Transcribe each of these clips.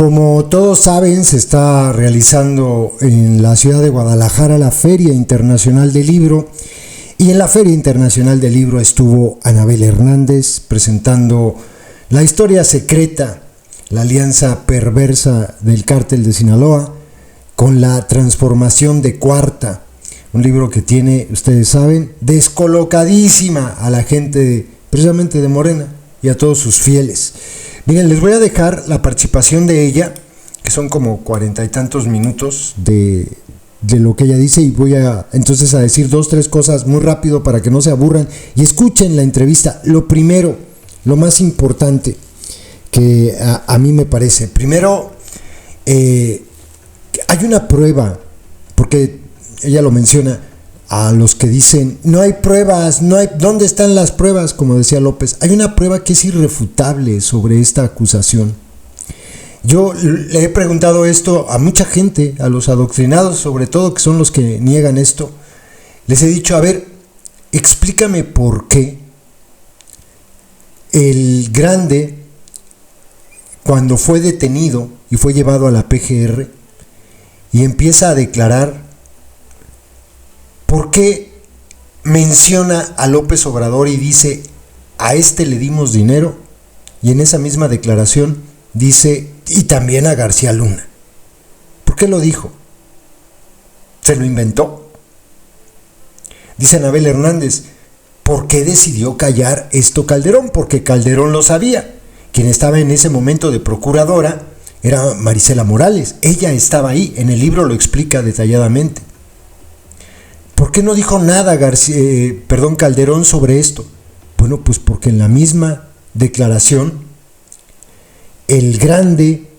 Como todos saben, se está realizando en la ciudad de Guadalajara la Feria Internacional del Libro, y en la Feria Internacional del Libro estuvo Anabel Hernández presentando La historia secreta, la alianza perversa del cártel de Sinaloa con la transformación de Cuarta, un libro que tiene, ustedes saben, descolocadísima a la gente precisamente de Morena y a todos sus fieles. Miren, les voy a dejar la participación de ella, que son como 40 y tantos minutos de lo que ella dice, y voy a entonces a decir 2-3 cosas muy rápido para que no se aburran y escuchen la entrevista. Lo primero, lo más importante que a mí me parece, primero, hay una prueba, porque ella lo menciona, a los que dicen, no hay pruebas, ¿dónde están las pruebas? Como decía López, hay una prueba que es irrefutable sobre esta acusación. Yo le he preguntado esto a mucha gente, a los adoctrinados sobre todo, que son los que niegan esto. Les he dicho, a ver, explícame por qué el Grande, cuando fue detenido y fue llevado a la PGR y empieza a declarar, ¿por qué menciona a López Obrador y dice, a este le dimos dinero? Y en esa misma declaración dice, y también a García Luna. ¿Por qué lo dijo? ¿Se lo inventó? Dice Anabel Hernández, ¿por qué decidió callar esto Calderón? Porque Calderón lo sabía. Quien estaba en ese momento de procuradora era Marisela Morales. Ella estaba ahí, en el libro lo explica detalladamente. ¿Por qué no dijo nada Calderón sobre esto? Bueno, pues porque en la misma declaración el Grande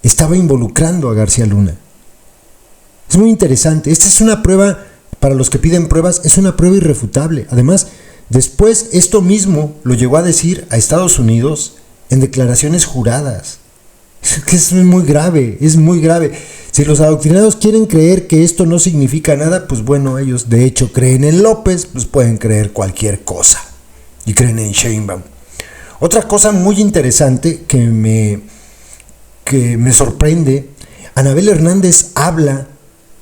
estaba involucrando a García Luna. Es muy interesante. Esta es una prueba, para los que piden pruebas, es una prueba irrefutable. Además, después esto mismo lo llegó a decir a Estados Unidos en declaraciones juradas. Es muy grave, es muy grave. Si los adoctrinados quieren creer que esto no significa nada, pues bueno, ellos de hecho creen en López, pues pueden creer cualquier cosa. Y creen en Sheinbaum. Otra cosa muy interesante que me sorprende, Anabel Hernández habla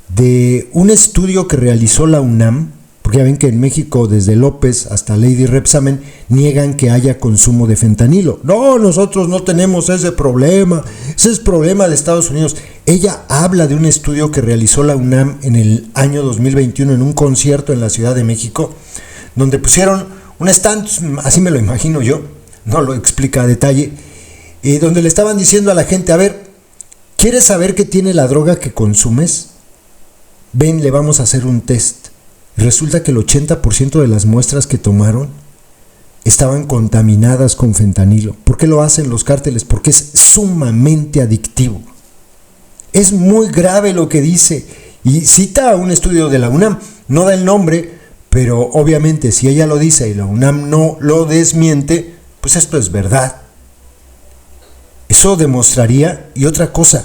de un estudio que realizó la UNAM, porque ya ven que en México desde López hasta Lady Rebsamen niegan que haya consumo de fentanilo. No, nosotros no tenemos ese problema, ese es problema de Estados Unidos. Ella habla de un estudio que realizó la UNAM en el año 2021 en un concierto en la Ciudad de México, donde pusieron un stand, así me lo imagino yo, no lo explica a detalle, donde le estaban diciendo a la gente, a ver, ¿quieres saber qué tiene la droga que consumes? Ven, le vamos a hacer un test. Resulta que el 80% de las muestras que tomaron estaban contaminadas con fentanilo. ¿Por qué lo hacen los cárteles? Porque es sumamente adictivo. Es muy grave lo que dice. Y cita un estudio de la UNAM. No da el nombre, pero obviamente si ella lo dice y la UNAM no lo desmiente, pues esto es verdad. Eso demostraría, y otra cosa,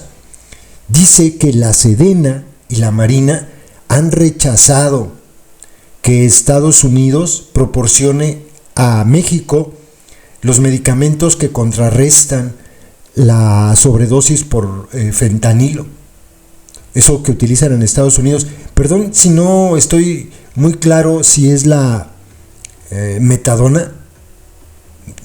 dice que la Sedena y la Marina han rechazado que Estados Unidos proporcione a México los medicamentos que contrarrestan la sobredosis por fentanilo. Eso que utilizan en Estados Unidos. Perdón si no estoy muy claro si es la metadona.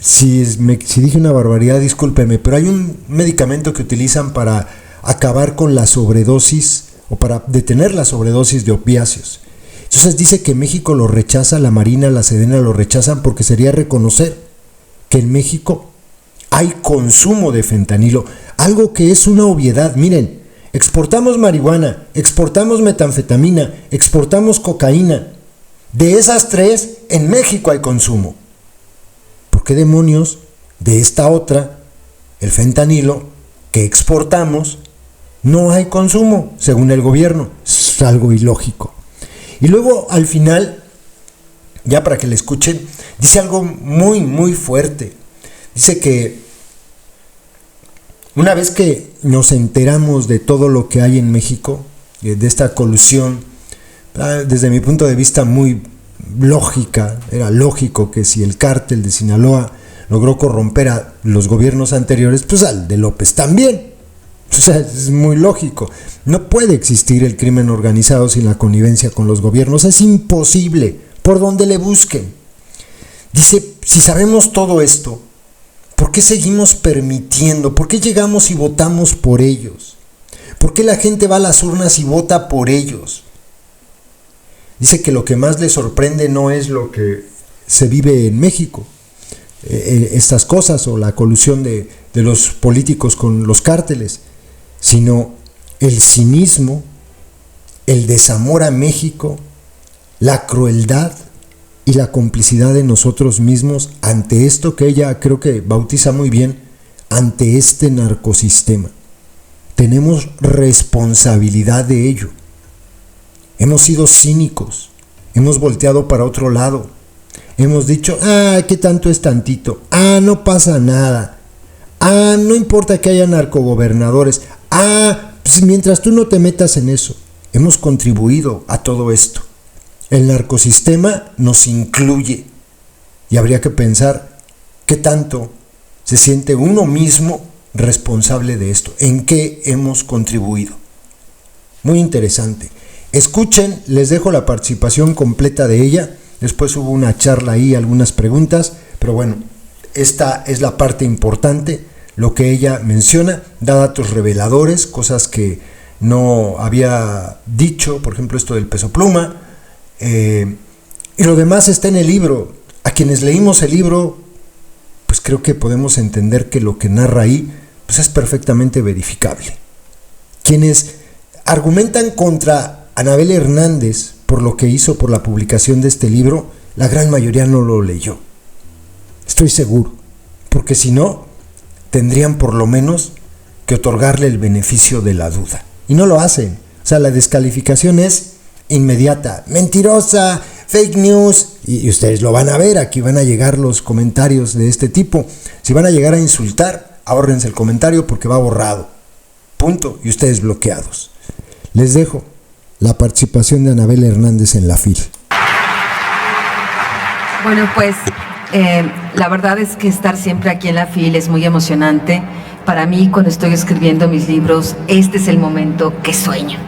Si dije una barbaridad, discúlpeme, pero hay un medicamento que utilizan para acabar con la sobredosis o para detener la sobredosis de opiáceos. Entonces dice que México lo rechaza, la Marina, la Sedena lo rechazan porque sería reconocer que en México hay consumo de fentanilo, algo que es una obviedad. Miren, exportamos marihuana, exportamos metanfetamina, exportamos cocaína. De esas tres, en México hay consumo. ¿Por qué demonios de esta otra, el fentanilo, que exportamos, no hay consumo, según el gobierno? Es algo ilógico. Y luego al final, ya para que le escuchen, dice algo muy, muy fuerte. Dice que una vez que nos enteramos de todo lo que hay en México, de esta colusión, desde mi punto de vista muy lógica, era lógico que si el cártel de Sinaloa logró corromper a los gobiernos anteriores, pues al de López también. O sea, es muy lógico. No puede existir el crimen organizado sin la connivencia con los gobiernos. Es imposible, por donde le busquen. Dice, si sabemos todo esto, ¿por qué seguimos permitiendo? ¿Por qué llegamos y votamos por ellos? ¿Por qué la gente va a las urnas y vota por ellos? Dice que lo que más le sorprende no es lo que se vive en México, estas cosas o la colusión de los políticos con los cárteles, sino el cinismo, el desamor a México, la crueldad y la complicidad de nosotros mismos ante esto que ella creo que bautiza muy bien, ante este narcosistema. Tenemos responsabilidad de ello. Hemos sido cínicos, hemos volteado para otro lado, hemos dicho, ¿qué tanto es tantito? No pasa nada. No importa que haya narcogobernadores. Pues mientras tú no te metas en eso. Hemos contribuido a todo esto. El narcosistema nos incluye y habría que pensar qué tanto se siente uno mismo responsable de esto, en qué hemos contribuido. Muy interesante. Escuchen, les dejo la participación completa de ella. Después hubo una charla ahí, algunas preguntas, pero bueno, esta es la parte importante, lo que ella menciona, da datos reveladores, cosas que no había dicho, por ejemplo esto del peso pluma, y lo demás está en el libro. A quienes leímos el libro, pues creo que podemos entender que lo que narra ahí pues es perfectamente verificable. Quienes argumentan contra Anabel Hernández por lo que hizo por la publicación de este libro, la gran mayoría no lo leyó. Estoy seguro, porque si no, tendrían por lo menos que otorgarle el beneficio de la duda. Y no lo hacen. O sea, la descalificación es inmediata. Mentirosa, fake news. Y ustedes lo van a ver, aquí van a llegar los comentarios de este tipo. Si van a llegar a insultar, ahórrense el comentario porque va borrado. Punto. Y ustedes bloqueados. Les dejo la participación de Anabel Hernández en la FIL. Bueno, pues la verdad es que estar siempre aquí en la FIL es muy emocionante. Para mí, cuando estoy escribiendo mis libros, este es el momento que sueño.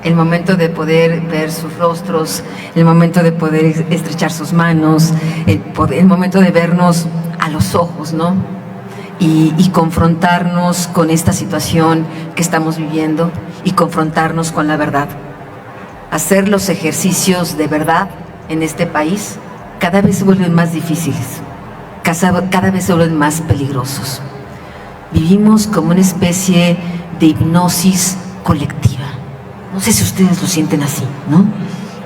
El momento de poder ver sus rostros, el momento de poder estrechar sus manos, el momento de vernos a los ojos, ¿no? Y confrontarnos con esta situación que estamos viviendo y confrontarnos con la verdad. Hacer los ejercicios de verdad en este país cada vez se vuelven más difíciles, cada vez se vuelven más peligrosos. Vivimos como una especie de hipnosis colectiva. No sé si ustedes lo sienten así, ¿no?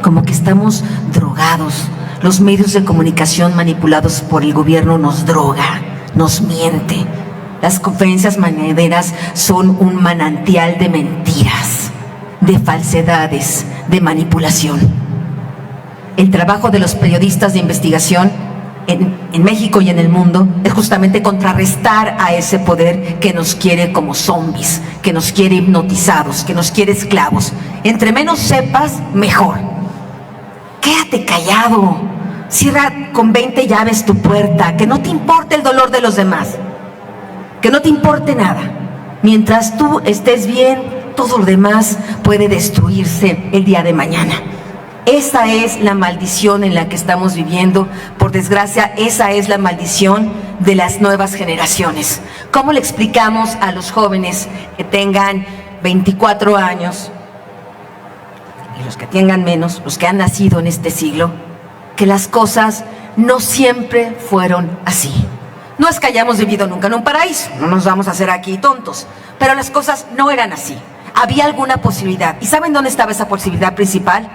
Como que estamos drogados. Los medios de comunicación manipulados por el gobierno nos droga, nos miente. Las conferencias mañaneras son un manantial de mentiras, de falsedades, de manipulación. El trabajo de los periodistas de investigación en México y en el mundo es justamente contrarrestar a ese poder que nos quiere como zombies, que nos quiere hipnotizados, que nos quiere esclavos. Entre menos sepas, mejor. Quédate callado, cierra con 20 llaves tu puerta, que no te importe el dolor de los demás, que no te importe nada. Mientras tú estés bien, todo lo demás puede destruirse el día de mañana. Esa es la maldición en la que estamos viviendo. Por desgracia, esa es la maldición de las nuevas generaciones. ¿Cómo le explicamos a los jóvenes que tengan 24 años y los que tengan menos, los que han nacido en este siglo, que las cosas no siempre fueron así? No es que hayamos vivido nunca en un paraíso, no nos vamos a hacer aquí tontos, pero las cosas no eran así. Había alguna posibilidad. ¿Y saben dónde estaba esa posibilidad principal?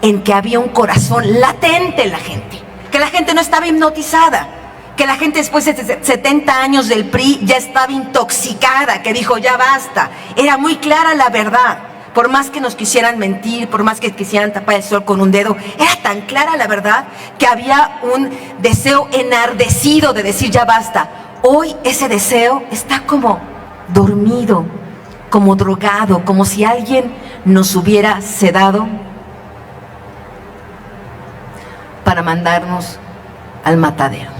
En que había un corazón latente en la gente, que la gente no estaba hipnotizada, que la gente después de 70 años del PRI ya estaba intoxicada, que dijo ya basta. Era muy clara la verdad, por más que nos quisieran mentir, por más que quisieran tapar el sol con un dedo, era tan clara la verdad que había un deseo enardecido de decir ya basta. Hoy ese deseo está como dormido, como drogado, como si alguien nos hubiera sedado para mandarnos al matadero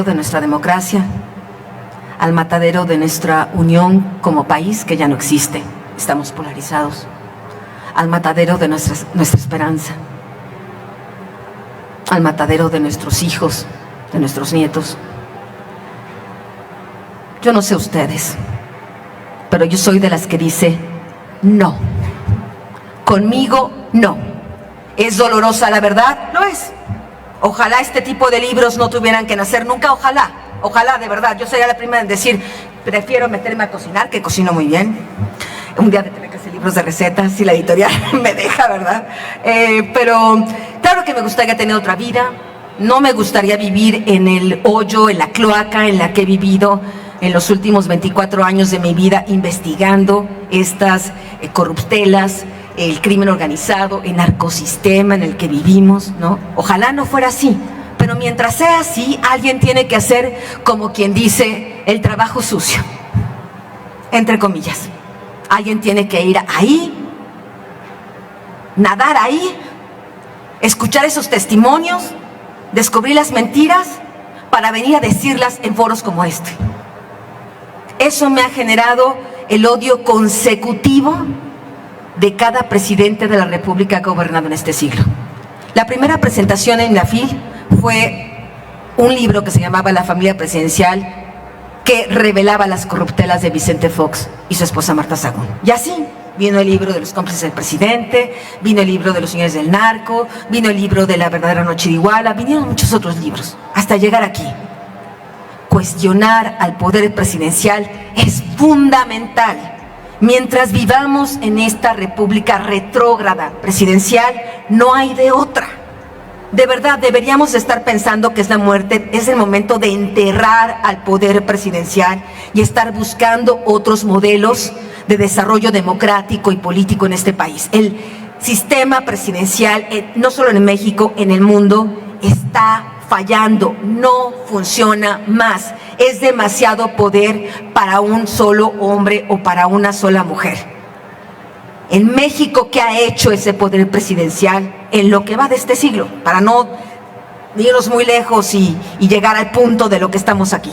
de nuestra democracia, al matadero de nuestra unión como país, que ya no existe, estamos polarizados, al matadero de nuestra esperanza, al matadero de nuestros hijos, de nuestros nietos. Yo no sé ustedes, pero yo soy de las que dice no. Conmigo no. ¿Es dolorosa la verdad? Lo es. Ojalá este tipo de libros no tuvieran que nacer nunca, ojalá. Ojalá, de verdad. Yo sería la primera en decir, prefiero meterme a cocinar, que cocino muy bien. Un día tendré que hacer libros de recetas, si la editorial me deja, ¿verdad? Pero claro que me gustaría tener otra vida. No me gustaría vivir en el hoyo, en la cloaca en la que he vivido en los últimos 24 años de mi vida, investigando estas corruptelas, el crimen organizado, el narcosistema en el que vivimos, ¿no? Ojalá no fuera así, pero mientras sea así, alguien tiene que hacer, como quien dice, el trabajo sucio, entre comillas. Alguien tiene que ir ahí, nadar ahí, escuchar esos testimonios, descubrir las mentiras para venir a decirlas en foros como este. Eso me ha generado el odio consecutivo de cada presidente de la República que ha gobernado en este siglo. La primera presentación en la FIL fue un libro que se llamaba La familia presidencial, que revelaba las corruptelas de Vicente Fox y su esposa Marta Sagún. Y así vino el libro de los cómplices del presidente, vino el libro de los señores del narco, vino el libro de la verdadera noche de Iguala, vinieron muchos otros libros, hasta llegar aquí. Cuestionar al poder presidencial es fundamental. Mientras vivamos en esta república retrógrada presidencial, no hay de otra. De verdad, deberíamos estar pensando que es la muerte, es el momento de enterrar al poder presidencial y estar buscando otros modelos de desarrollo democrático y político en este país. El sistema presidencial, no solo en México, en el mundo, está fallando, no funciona más. Es demasiado poder para un solo hombre o para una sola mujer. En México, ¿qué ha hecho ese poder presidencial en lo que va de este siglo? Para no irnos muy lejos y llegar al punto de lo que estamos aquí.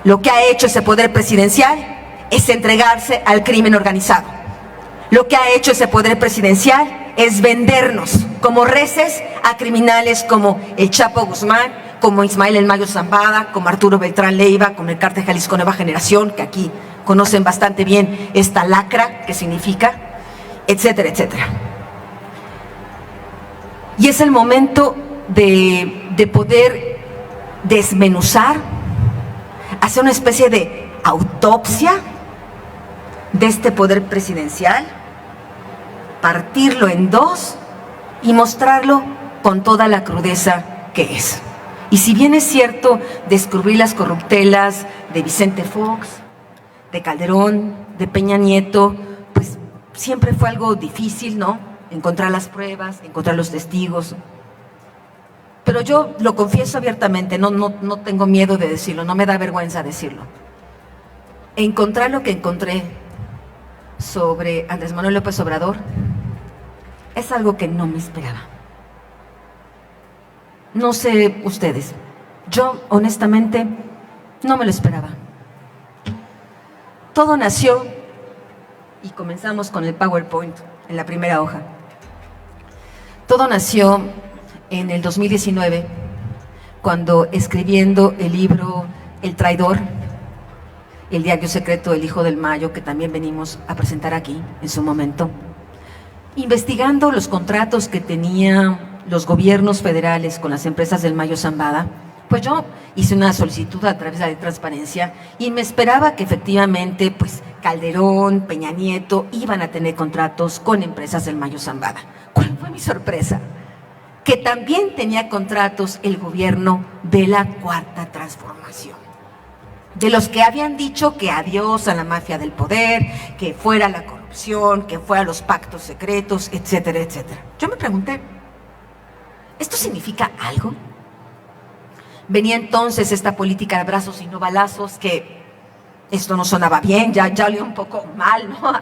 Lo que ha hecho ese poder presidencial es entregarse al crimen organizado. Lo que ha hecho ese poder presidencial es vendernos como reces a criminales como el Chapo Guzmán, como Ismael El Mayo Zambada, como Arturo Beltrán Leiva, como el Cártel Jalisco Nueva Generación, que aquí conocen bastante bien esta lacra, que significa, etcétera, etcétera. Y es el momento de poder desmenuzar, hacer una especie de autopsia de este poder presidencial, partirlo en dos y mostrarlo con toda la crudeza que es. Y si bien es cierto descubrir las corruptelas de Vicente Fox, de Calderón, de Peña Nieto, pues siempre fue algo difícil, ¿no? Encontrar las pruebas, encontrar los testigos. Pero yo lo confieso abiertamente, no tengo miedo de decirlo, no me da vergüenza decirlo. Encontrar lo que encontré sobre Andrés Manuel López Obrador es algo que no me esperaba. No sé ustedes, yo honestamente no me lo esperaba. Todo nació, y comenzamos con el PowerPoint en la primera hoja. Todo nació en el 2019, cuando escribiendo el libro El Traidor, el diario secreto del Hijo del Mayo, que también venimos a presentar aquí en su momento, investigando los contratos que tenían los gobiernos federales con las empresas del Mayo Zambada, pues yo hice una solicitud a través de la ley de transparencia y me esperaba que efectivamente pues Calderón, Peña Nieto iban a tener contratos con empresas del Mayo Zambada. ¿Cuál fue mi sorpresa? Que también tenía contratos el gobierno de la Cuarta Transformación, de los que habían dicho que adiós a la mafia del poder, que fuera la corrupción, que fuera los pactos secretos, etcétera, etcétera. Yo me pregunté, ¿esto significa algo? Venía entonces esta política de abrazos y no balazos, que esto no sonaba bien, ya olía un poco mal, ¿no?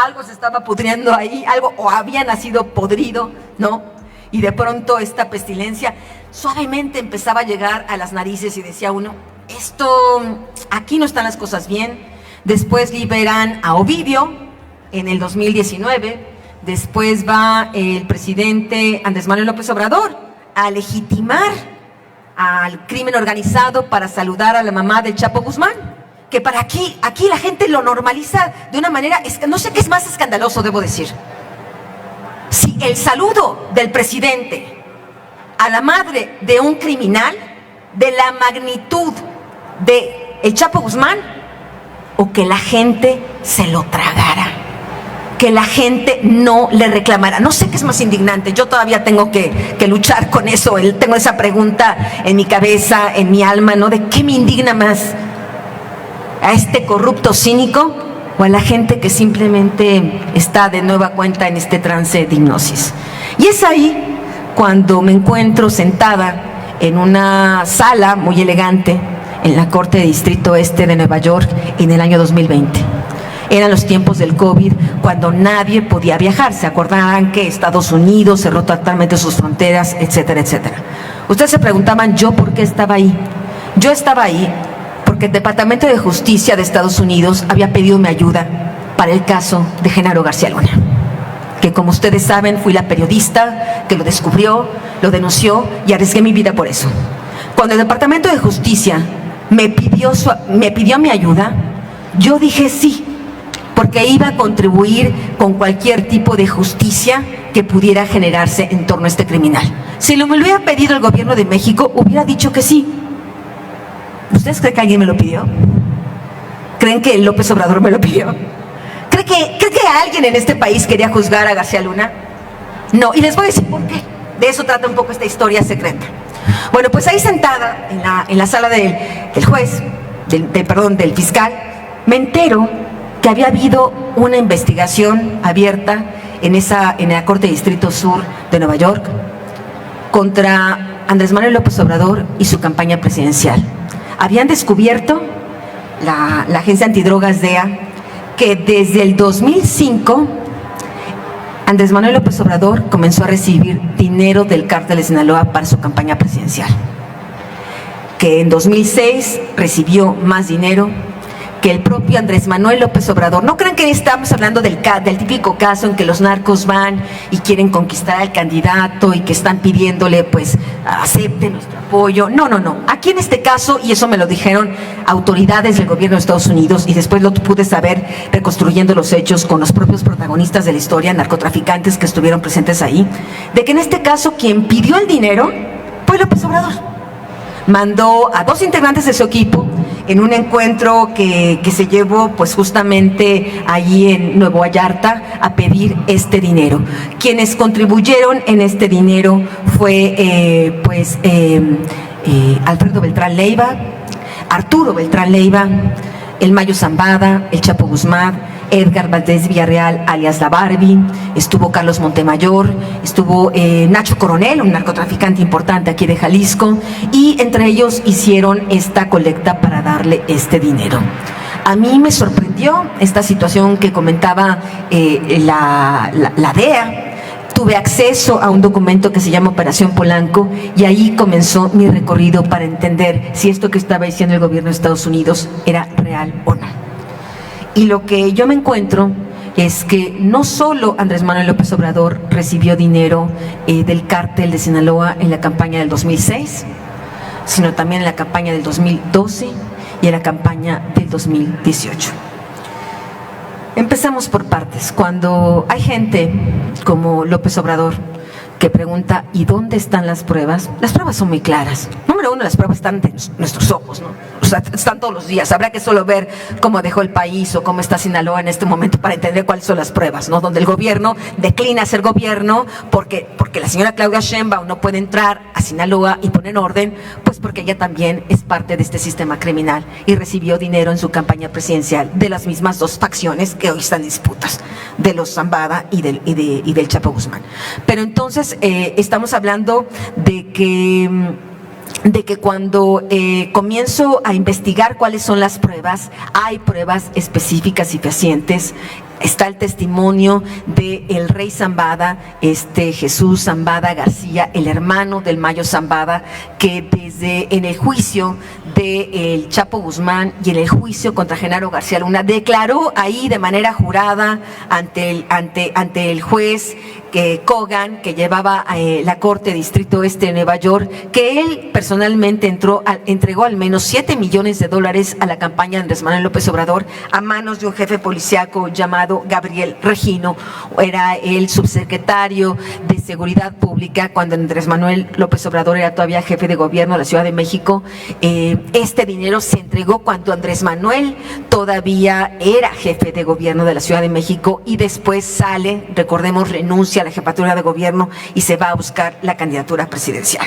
Algo se estaba pudriendo ahí, algo o había nacido podrido, ¿no? Y de pronto esta pestilencia suavemente empezaba a llegar a las narices y decía uno, aquí no están las cosas bien. Después liberan a Ovidio en el 2019. Después va el presidente Andrés Manuel López Obrador a legitimar al crimen organizado para saludar a la mamá del Chapo Guzmán. Que para aquí la gente lo normaliza de una manera, no sé qué es más escandaloso, debo decir. Si el saludo del presidente a la madre de un criminal de la magnitud de el Chapo Guzmán, o que la gente se lo tragara, que la gente no le reclamara. No sé qué es más indignante, yo todavía tengo que luchar con eso, tengo esa pregunta en mi cabeza, en mi alma, ¿no? ¿De qué me indigna más? ¿A este corrupto cínico o a la gente que simplemente está de nueva cuenta en este trance de hipnosis? Y es ahí cuando me encuentro sentada en una sala muy elegante en la Corte de Distrito Este de Nueva York en el año 2020. Eran los tiempos del COVID, cuando nadie podía viajar. Se acordarán que Estados Unidos cerró totalmente sus fronteras, etcétera, etcétera. Ustedes se preguntaban, ¿yo por qué estaba ahí? Yo estaba ahí porque el Departamento de Justicia de Estados Unidos había pedido mi ayuda para el caso de Genaro García Luna, que como ustedes saben fui la periodista que lo descubrió, lo denunció y arriesgué mi vida por eso. Cuando el Departamento de Justicia me pidió mi ayuda, yo dije sí, porque iba a contribuir con cualquier tipo de justicia que pudiera generarse en torno a este criminal. Si me lo hubiera pedido el gobierno de México, hubiera dicho que sí. ¿Ustedes creen que alguien me lo pidió? ¿Creen que López Obrador me lo pidió? ¿Creen que alguien en este país quería juzgar a García Luna? No, y les voy a decir por qué. De eso trata un poco esta historia secreta. Bueno, pues ahí sentada en la sala del juez, del fiscal, me entero que había habido una investigación abierta en la Corte de Distrito Sur de Nueva York contra Andrés Manuel López Obrador y su campaña presidencial. Habían descubierto, la agencia antidrogas DEA, que desde el 2005 Andrés Manuel López Obrador comenzó a recibir dinero del cártel de Sinaloa para su campaña presidencial, que en 2006 recibió más dinero que el propio Andrés Manuel López Obrador. No crean que estamos hablando del típico caso en que los narcos van y quieren conquistar al candidato y que están pidiéndole, pues, acepte nuestro apoyo. No. Aquí en este caso, y eso me lo dijeron autoridades del gobierno de Estados Unidos, y después lo pude saber reconstruyendo los hechos con los propios protagonistas de la historia, narcotraficantes que estuvieron presentes ahí, de que en este caso quien pidió el dinero fue López Obrador. Mandó a 2 integrantes de su equipo en un encuentro que se llevó pues justamente allí en Nuevo Vallarta a pedir este dinero. Quienes contribuyeron en este dinero fue Alfredo Beltrán Leiva, Arturo Beltrán Leiva, el Mayo Zambada, el Chapo Guzmán, Edgar Valdés Villarreal, alias La Barbie, estuvo Carlos Montemayor, estuvo Nacho Coronel, un narcotraficante importante aquí de Jalisco, y entre ellos hicieron esta colecta para darle este dinero. A mí me sorprendió esta situación que comentaba la DEA. Tuve acceso a un documento que se llama Operación Polanco y ahí comenzó mi recorrido para entender si esto que estaba diciendo el gobierno de Estados Unidos era real o no. Y lo que yo me encuentro es que no solo Andrés Manuel López Obrador recibió dinero del cártel de Sinaloa en la campaña del 2006, sino también en la campaña del 2012 y en la campaña del 2018. Empezamos por partes. Cuando hay gente como López Obrador que pregunta, ¿y dónde están las pruebas? Las pruebas son muy claras. Número uno, las pruebas están ante nuestros ojos, ¿no? O sea, están todos los días. Habrá que solo ver cómo dejó el país o cómo está Sinaloa en este momento para entender cuáles son las pruebas, ¿no? Donde el gobierno declina ser gobierno porque la señora Claudia Sheinbaum no puede entrar a Sinaloa y poner orden, pues porque ella también es parte de este sistema criminal y recibió dinero en su campaña presidencial de las mismas 2 facciones que hoy están en disputas, de los Zambada y del Chapo Guzmán. Pero entonces estamos hablando de que cuando comienzo a investigar cuáles son las pruebas, hay pruebas específicas y fehacientes. Está el testimonio del rey Zambada, Jesús Zambada García, el hermano del Mayo Zambada, que desde en el juicio de el Chapo Guzmán y en el juicio contra Genaro García Luna, declaró ahí de manera jurada ante el juez Kogan, que llevaba la Corte Distrito Este de Nueva York, que él personalmente entregó al menos $7 millones a la campaña de Andrés Manuel López Obrador a manos de un jefe policíaco llamado Gabriel Regino. Era el subsecretario de Seguridad Pública cuando Andrés Manuel López Obrador era todavía jefe de gobierno de la Ciudad de México. Este dinero se entregó cuando Andrés Manuel todavía era jefe de gobierno de la Ciudad de México y después sale, recordemos, renuncia a la jefatura de gobierno y se va a buscar la candidatura presidencial.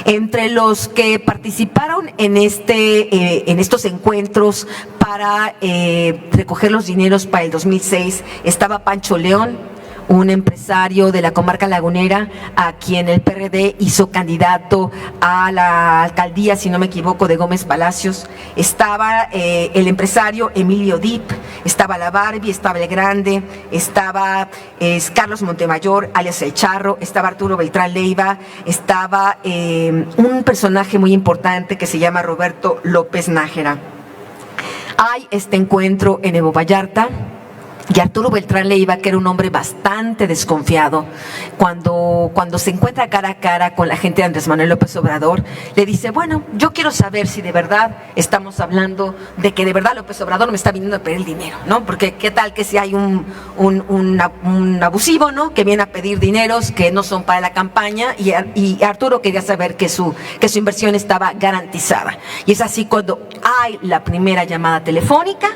Entre los que participaron en estos encuentros para recoger los dineros para el 2006 estaba Pancho León, un empresario de la comarca lagunera a quien el PRD hizo candidato a la alcaldía, si no me equivoco, de Gómez Palacios. Estaba el empresario Emilio Dip, estaba la Barbie, estaba el Grande, estaba Carlos Montemayor, alias El Charro, estaba Arturo Beltrán Leiva, estaba un personaje muy importante que se llama Roberto López Nájera. Hay este encuentro en Nuevo Vallarta. Y Arturo Beltrán Leiva, que era un hombre bastante desconfiado, cuando se encuentra cara a cara con la gente de Andrés Manuel López Obrador, le dice, bueno, yo quiero saber si de verdad estamos hablando de que de verdad López Obrador me está viniendo a pedir el dinero, ¿no? Porque qué tal que si hay un abusivo, ¿no? Que viene a pedir dineros que no son para la campaña, y Arturo quería saber que su inversión estaba garantizada. Y es así cuando hay la primera llamada telefónica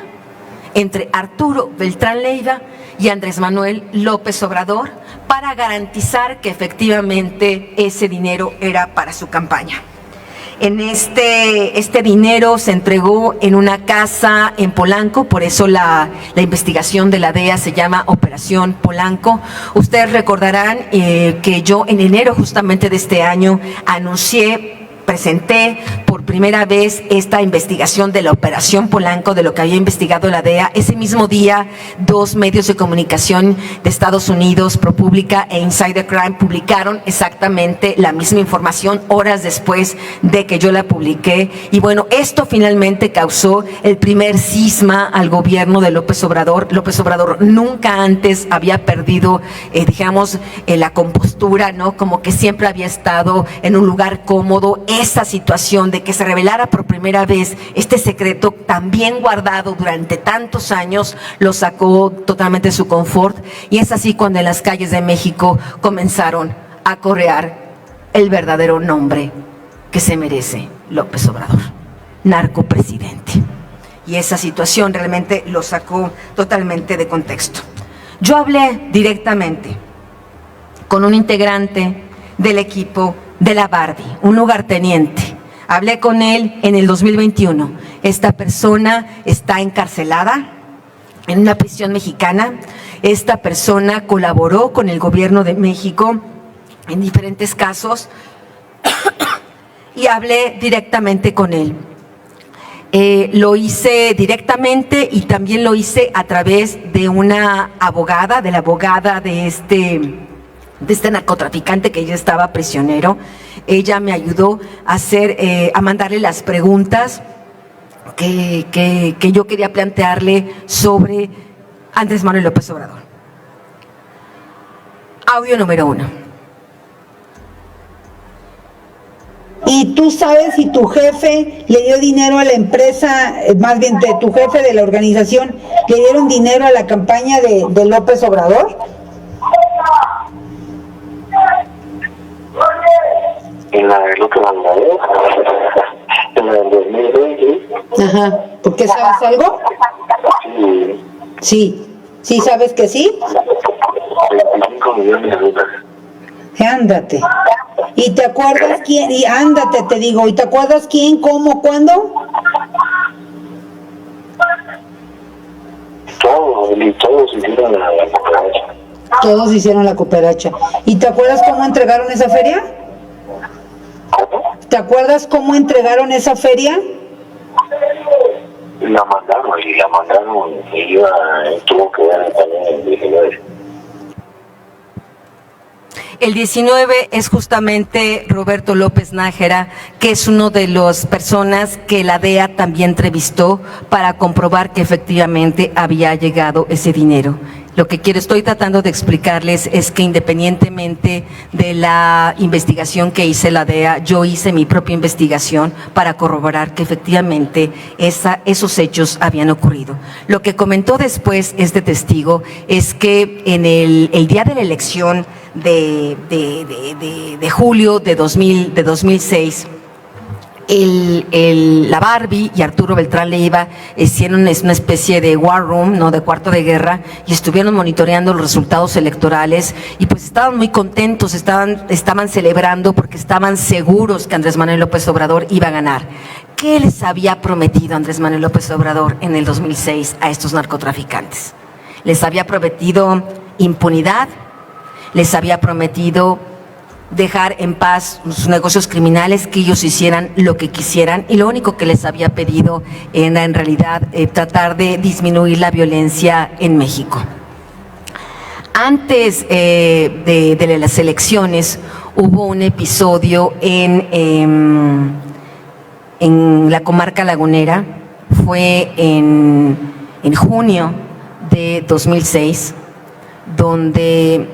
entre Arturo Beltrán Leiva y Andrés Manuel López Obrador para garantizar que efectivamente ese dinero era para su campaña. Este dinero se entregó en una casa en Polanco, por eso la investigación de la DEA se llama Operación Polanco. Ustedes recordarán que yo en enero justamente de este año presenté por primera vez esta investigación de la Operación Polanco, de lo que había investigado la DEA. Ese mismo día, 2 medios de comunicación de Estados Unidos, ProPublica e Insider Crime, publicaron exactamente la misma información horas después de que yo la publiqué. Y bueno, esto finalmente causó el primer cisma al gobierno de López Obrador. López Obrador nunca antes había perdido, la compostura, ¿no? Como que siempre había estado en un lugar cómodo. Esa situación de que se revelara por primera vez este secreto tan bien guardado durante tantos años lo sacó totalmente de su confort, y es así cuando en las calles de México comenzaron a corear el verdadero nombre que se merece López Obrador: narcopresidente. Y esa situación realmente lo sacó totalmente de contexto. Yo hablé directamente con un integrante del equipo de la Barbie, un lugarteniente. Hablé con él en el 2021. Esta persona está encarcelada en una prisión mexicana. Esta persona colaboró con el gobierno de México en diferentes casos y hablé directamente con él. Lo hice directamente y también lo hice a través de una abogada, de la abogada de este narcotraficante que ya estaba prisionero. Ella me ayudó a mandarle las preguntas que yo quería plantearle sobre Andrés Manuel López Obrador. Audio número 1. ¿Y tú sabes si tu jefe le dio dinero a la empresa, más bien tu jefe de la organización, le dieron dinero a la campaña de López Obrador? En la de López Obrador, en la del 2020. Ajá, ¿por qué sabes algo? Sí. ¿Sí sabes que sí? 25 millones de dólares. Ándate. ¿Y te acuerdas quién? Y ándate, te digo, ¿y te acuerdas quién, cómo, cuándo? Todos hicieron la cooperacha. Todos hicieron la cooperacha. ¿Y te acuerdas cómo entregaron esa feria? ¿Cómo? ¿Te acuerdas cómo entregaron esa feria? La mandaron y tuvo que ver también el 19. El 19 es justamente Roberto López Nájera, que es uno de las personas que la DEA también entrevistó para comprobar que efectivamente había llegado ese dinero. Lo que estoy tratando de explicarles es que independientemente de la investigación que hice la DEA, yo hice mi propia investigación para corroborar que efectivamente esos hechos habían ocurrido. Lo que comentó después este testigo es que en el día de la elección de julio de 2006, la Barbie y Arturo Beltrán Leiva hicieron una especie de war room, ¿no?, de cuarto de guerra, y estuvieron monitoreando los resultados electorales y pues estaban muy contentos, estaban celebrando porque estaban seguros que Andrés Manuel López Obrador iba a ganar. ¿Qué les había prometido Andrés Manuel López Obrador en el 2006 a estos narcotraficantes? Les había prometido impunidad, les había prometido dejar en paz sus negocios criminales, que ellos hicieran lo que quisieran, y lo único que les había pedido era en realidad tratar de disminuir la violencia en México. Antes de las elecciones hubo un episodio en la comarca lagunera, fue en junio de 2006, donde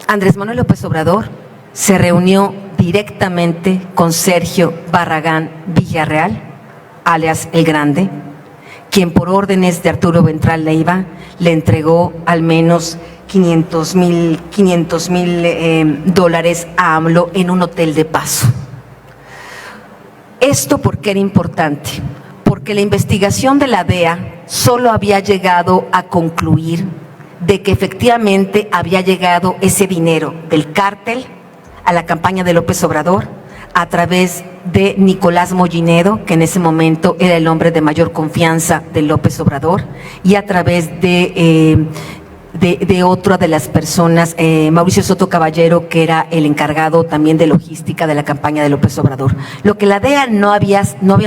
Andrés Manuel López Obrador se reunió directamente con Sergio Barragán Villarreal, alias El Grande, quien por órdenes de Arturo Beltrán Leiva le entregó al menos $500,000 a AMLO en un hotel de paso. ¿Esto por qué era importante? Porque la investigación de la DEA solo había llegado a concluir de que efectivamente había llegado ese dinero del cártel a la campaña de López Obrador a través de Nicolás Mollinedo, que en ese momento era el hombre de mayor confianza de López Obrador, y a través de otra de las personas, Mauricio Soto Caballero, que era el encargado también de logística de la campaña de López Obrador. Lo que la DEA no había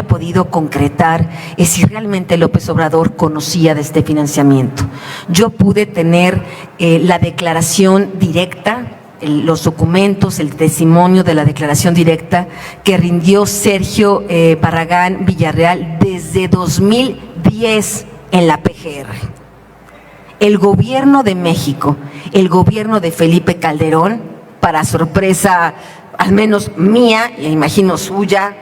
podido concretar es si realmente López Obrador conocía de este financiamiento. Yo pude tener la declaración directa, los documentos, el testimonio de la declaración directa que rindió Sergio Barragán Villarreal desde 2010 en la PGR. El gobierno de México, el gobierno de Felipe Calderón, para sorpresa al menos mía, y imagino suya,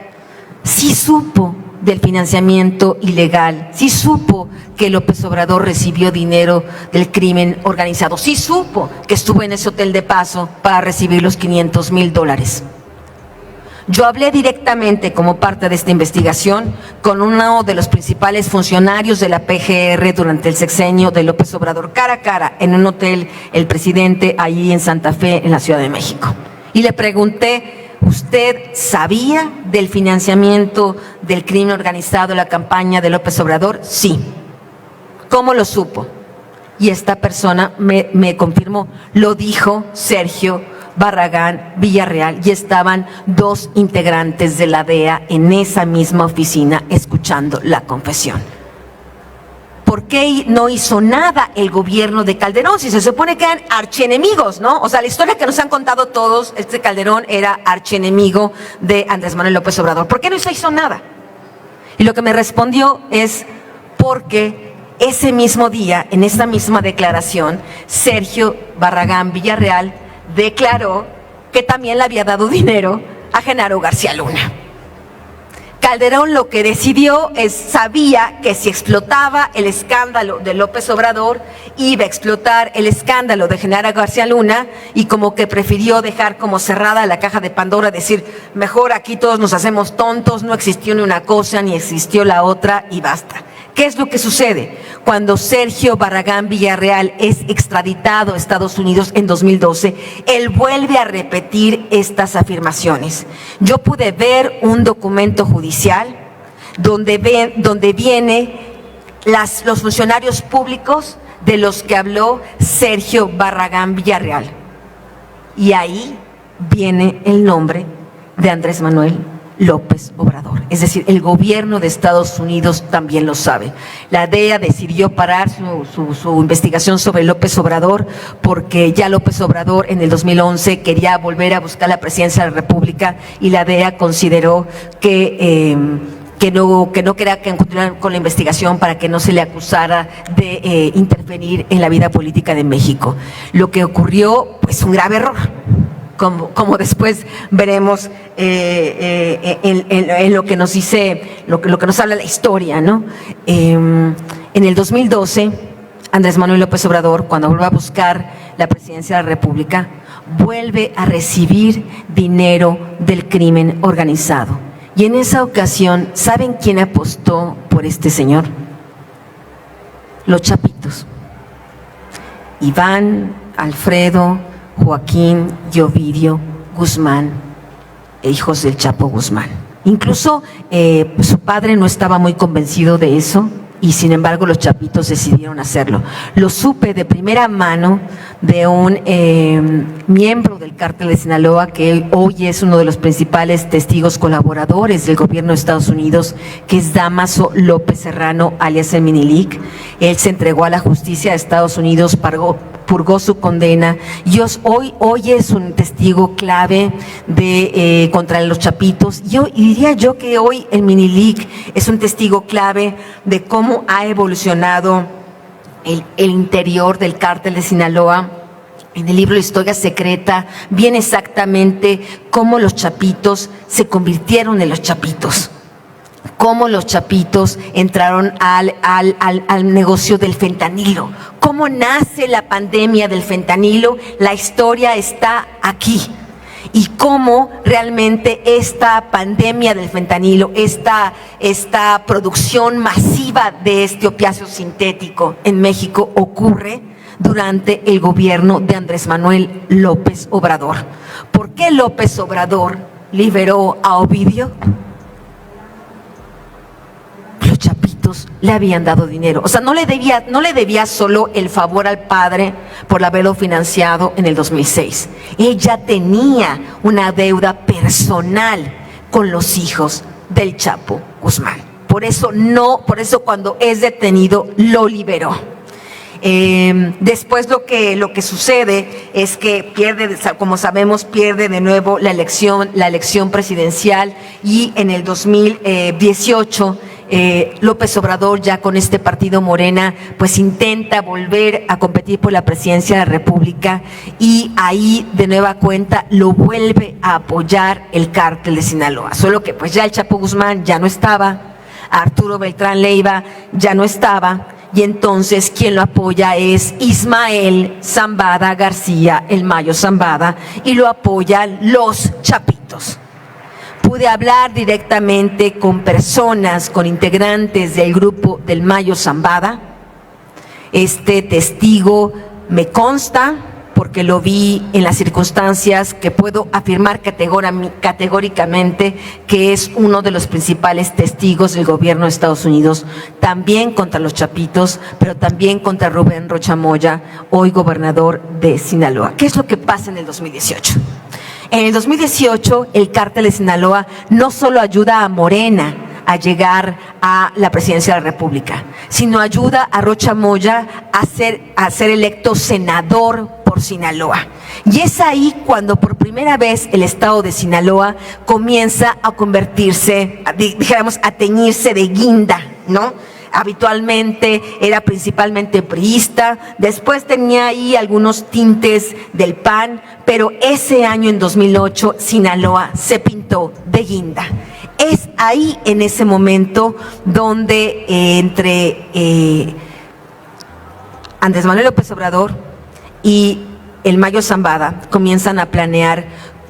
sí supo del financiamiento ilegal, sí supo que López Obrador recibió dinero del crimen organizado, sí supo que estuvo en ese hotel de paso para recibir los $500,000. Yo hablé directamente como parte de esta investigación con uno de los principales funcionarios de la PGR durante el sexenio de López Obrador, cara a cara, en un hotel, el presidente, ahí en Santa Fe, en la Ciudad de México. Y le pregunté, ¿usted sabía del financiamiento del crimen organizado en la campaña de López Obrador? Sí. ¿Cómo lo supo? Y esta persona me confirmó, lo dijo Sergio Barragán Villarreal, y estaban 2 integrantes de la DEA en esa misma oficina escuchando la confesión. ¿Por qué no hizo nada el gobierno de Calderón? Si se supone que eran archienemigos, ¿no? O sea, la historia que nos han contado todos, Calderón era archienemigo de Andrés Manuel López Obrador. ¿Por qué no se hizo nada? Y lo que me respondió es porque ese mismo día, en esa misma declaración, Sergio Barragán Villarreal declaró que también le había dado dinero a Genaro García Luna. Calderón lo que decidió sabía que si explotaba el escándalo de López Obrador, iba a explotar el escándalo de Genaro García Luna, y como que prefirió dejar como cerrada la caja de Pandora, decir, mejor aquí todos nos hacemos tontos, no existió ni una cosa ni existió la otra y basta. ¿Qué es lo que sucede? Cuando Sergio Barragán Villarreal es extraditado a Estados Unidos en 2012, él vuelve a repetir estas afirmaciones. Yo pude ver un documento judicial donde viene los funcionarios públicos de los que habló Sergio Barragán Villarreal. Y ahí viene el nombre de Andrés Manuel López Obrador. Es decir, el gobierno de Estados Unidos también lo sabe. La DEA decidió parar su investigación sobre López Obrador porque ya López Obrador en el 2011 quería volver a buscar la presidencia de la República y la DEA consideró que no quería que continuara con la investigación para que no se le acusara de intervenir en la vida política de México. Lo que ocurrió, pues, un grave error. Como después veremos en lo que nos dice, lo que nos habla la historia, ¿no? En el 2012, Andrés Manuel López Obrador, cuando vuelve a buscar la presidencia de la República, vuelve a recibir dinero del crimen organizado. Y en esa ocasión, ¿saben quién apostó por este señor? Los chapitos. Iván, Alfredo, Joaquín y Ovidio Guzmán, hijos del Chapo Guzmán. Incluso su padre no estaba muy convencido de eso y sin embargo los chapitos decidieron hacerlo. Lo supe de primera mano de un miembro del cártel de Sinaloa que hoy es uno de los principales testigos colaboradores del gobierno de Estados Unidos, que es Dámaso López Serrano, alias el Minilic. Él se entregó a la justicia de Estados Unidos, purgó su condena y hoy es un testigo clave contra los chapitos. Y diría yo que hoy el Minilic es un testigo clave de cómo ha evolucionado el interior del cártel de Sinaloa. En el libro La Historia Secreta viene exactamente cómo los chapitos se convirtieron en los chapitos. Cómo los chapitos entraron al negocio del fentanilo, cómo nace la pandemia del fentanilo, la historia está aquí. Y cómo realmente esta pandemia del fentanilo, esta producción masiva de este opiáceo sintético en México ocurre durante el gobierno de Andrés Manuel López Obrador. ¿Por qué López Obrador liberó a Ovidio? Los chapitos le habían dado dinero. O sea, no le debía solo el favor al padre por haberlo financiado en el 2006. Ella tenía una deuda personal con los hijos del Chapo Guzmán. Por eso cuando es detenido lo liberó. Después lo que sucede es que pierde, como sabemos, pierde de nuevo la elección presidencial y en el 2018 López Obrador, ya con este partido Morena, pues intenta volver a competir por la presidencia de la República y ahí de nueva cuenta lo vuelve a apoyar el cártel de Sinaloa. Solo que pues ya el Chapo Guzmán ya no estaba, Arturo Beltrán Leiva ya no estaba y entonces quien lo apoya es Ismael Zambada García, el Mayo Zambada, y lo apoyan los chapitos. Pude hablar directamente con personas, con integrantes del grupo del Mayo Zambada. Este testigo me consta, porque lo vi en las circunstancias, que puedo afirmar categóricamente que es uno de los principales testigos del gobierno de Estados Unidos, también contra los chapitos, pero también contra Rubén Rocha Moya, hoy gobernador de Sinaloa. ¿Qué es lo que pasa en el 2018? En el 2018, el cártel de Sinaloa no solo ayuda a Morena a llegar a la presidencia de la República, sino ayuda a Rocha Moya a ser electo senador por Sinaloa. Y es ahí cuando por primera vez el estado de Sinaloa comienza a convertirse, dijéramos, a teñirse de guinda, ¿no? Habitualmente era principalmente priista, después tenía ahí algunos tintes del PAN, pero ese año, en 2008, Sinaloa se pintó de guinda. Es ahí, en ese momento, donde entre Andrés Manuel López Obrador y el Mayo Zambada comienzan a planear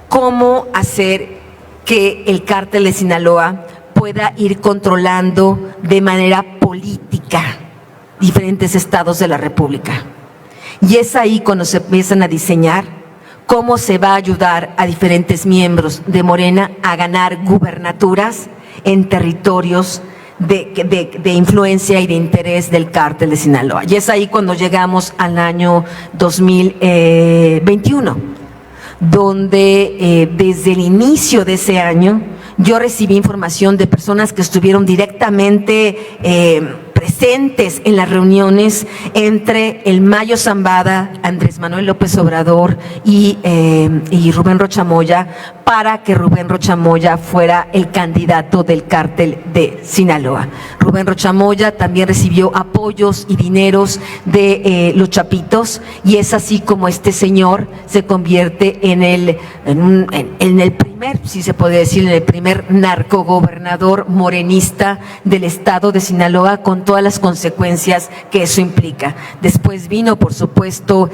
cómo hacer que el cártel de Sinaloa pueda ir controlando de manera política diferentes estados de la República. Y es ahí cuando se empiezan a diseñar cómo se va a ayudar a diferentes miembros de Morena a ganar gubernaturas en territorios de influencia y de interés del cártel de Sinaloa. Y es ahí cuando llegamos al año 2021, donde desde el inicio de ese año yo recibí información de personas que estuvieron directamente presentes en las reuniones entre el Mayo Zambada, Andrés Manuel López Obrador y Rubén Rocha Moya, para que Rubén Rocha Moya fuera el candidato del cártel de Sinaloa. Rubén Rocha Moya también recibió apoyos y dineros de los Chapitos, y es así como este señor se convierte en el primer, si se puede decir, en el primer narcogobernador morenista del estado de Sinaloa, con todas las consecuencias que eso implica. Después vino, por supuesto,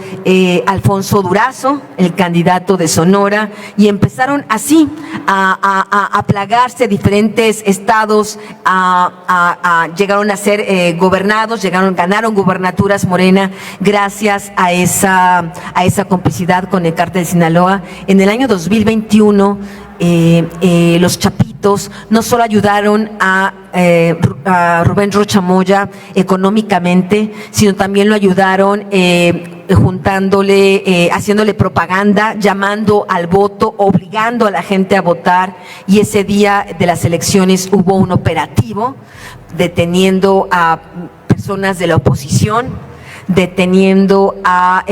Alfonso Durazo, el candidato de Sonora, y empezaron así a plagarse diferentes estados, llegaron a ser gobernados, ganaron gubernaturas Morena gracias a esa complicidad con el cártel de Sinaloa. En el año 2021, los Chapitos no solo ayudaron a Rubén Rocha Moya económicamente, sino también lo ayudaron haciéndole propaganda, llamando al voto, obligando a la gente a votar, y ese día de las elecciones hubo un operativo deteniendo a personas de la oposición,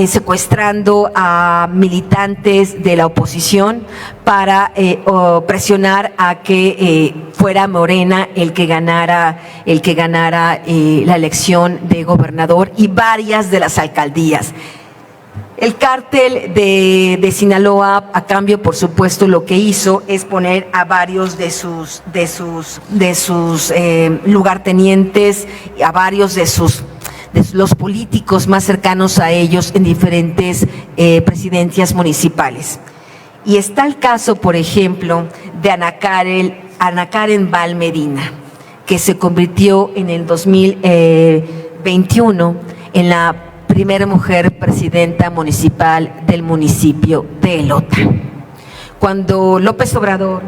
secuestrando a militantes de la oposición para presionar a que fuera Morena el que ganara la elección de gobernador y varias de las alcaldías. El cártel de Sinaloa, a cambio, por supuesto, lo que hizo es poner a varios de sus lugartenientes, a varios de los políticos más cercanos a ellos en diferentes presidencias municipales. Y está el caso, por ejemplo, de Ana Karen Val Medina, que se convirtió en el 2021 en la primera mujer presidenta municipal del municipio de Elota. Cuando López Obrador,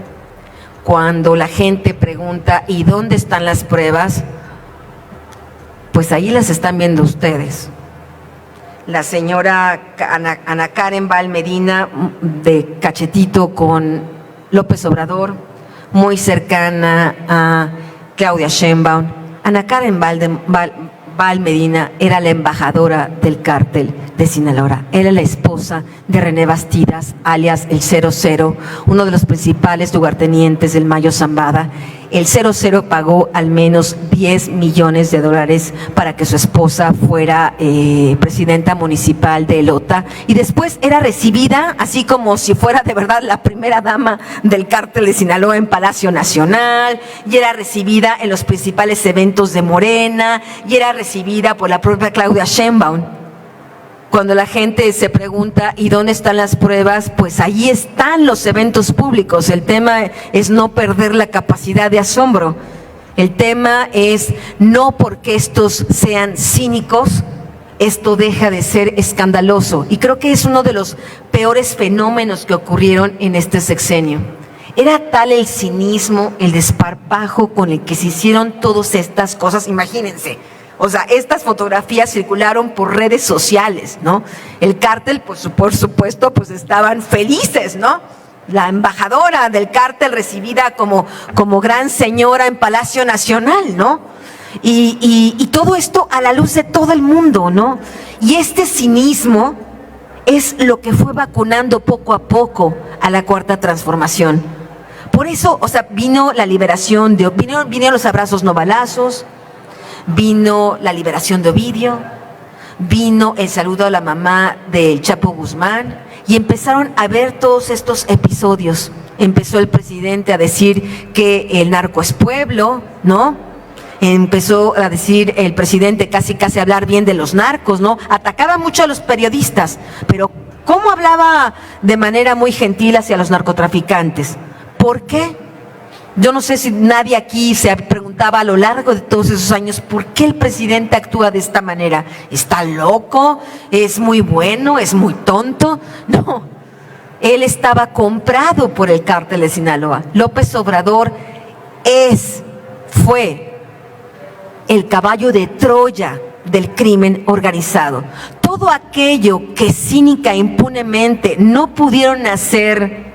cuando la gente pregunta ¿y dónde están las pruebas?, pues ahí las están viendo ustedes. La señora Ana Karen Val Medina, de cachetito con López Obrador, muy cercana a Claudia Sheinbaum. Ana Karen Val Medina era la embajadora del cártel de Sinaloa. Era la esposa de René Bastidas, alias el 00, uno de los principales lugartenientes del Mayo Zambada. El 00 pagó al menos $10 millones para que su esposa fuera presidenta municipal de Elota, y después era recibida, así como si fuera de verdad la primera dama del cártel de Sinaloa, en Palacio Nacional, y era recibida en los principales eventos de Morena, y era recibida por la propia Claudia Sheinbaum. Cuando la gente se pregunta ¿y dónde están las pruebas?, pues ahí están los eventos públicos. El tema es no perder la capacidad de asombro. El tema es no porque estos sean cínicos, esto deja de ser escandaloso. Y creo que es uno de los peores fenómenos que ocurrieron en este sexenio. Era tal el cinismo, el desparpajo con el que se hicieron todas estas cosas, imagínense. O sea, estas fotografías circularon por redes sociales, ¿no? El cártel, pues, por supuesto, pues estaban felices, ¿no? La embajadora del cártel recibida como gran señora en Palacio Nacional, ¿no? Y todo esto a la luz de todo el mundo, ¿no? Y este cinismo es lo que fue vacunando poco a poco a la Cuarta Transformación. Por eso, o sea, vino la liberación vinieron los abrazos no balazos, vino la liberación de Ovidio, vino el saludo a la mamá del Chapo Guzmán, y empezaron a ver todos estos episodios. Empezó el presidente a decir que el narco es pueblo, ¿no? Empezó a decir el presidente casi a hablar bien de los narcos, ¿no? Atacaba mucho a los periodistas, pero ¿cómo hablaba de manera muy gentil hacia los narcotraficantes? ¿Por qué? Yo no sé si nadie aquí se preguntaba a lo largo de todos esos años por qué el presidente actúa de esta manera. ¿Está loco? ¿Es muy bueno? ¿Es muy tonto? No, él estaba comprado por el cártel de Sinaloa. López Obrador fue el caballo de Troya del crimen organizado. Todo aquello que cínica e impunemente no pudieron hacer